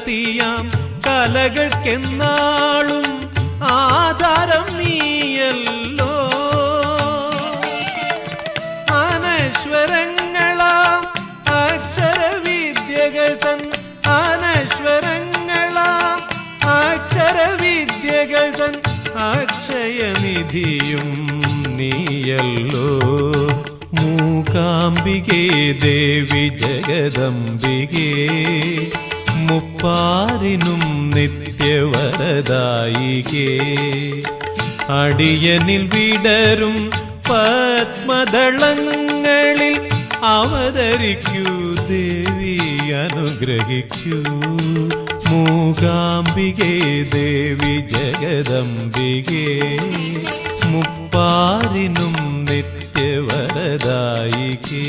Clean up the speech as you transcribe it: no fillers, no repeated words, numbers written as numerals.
ശക്തിയാം കലകൾക്കെന്നാളും ആധാരം നീയല്ലോ. അനശ്വരങ്ങളാം അക്ഷരവിദ്യകൾ തൻ അനശ്വരങ്ങളാം അക്ഷരവിദ്യകൾ തൻ അക്ഷയനിധിയും നീയല്ലോ. മൂകാംബികേ ദേവി ജഗദംബികേ മുപ്പാരിനും നിത്യവരദായികേ. അടിയനിൽ വിടരും പത്മദളങ്ങളിൽ അവതരിക്കൂ ദേവി അനുഗ്രഹിക്കൂ. മൂകാംബികേ ദേവി ജഗദംബികേ മുപ്പാരിനും നിത്യവരദായികേ.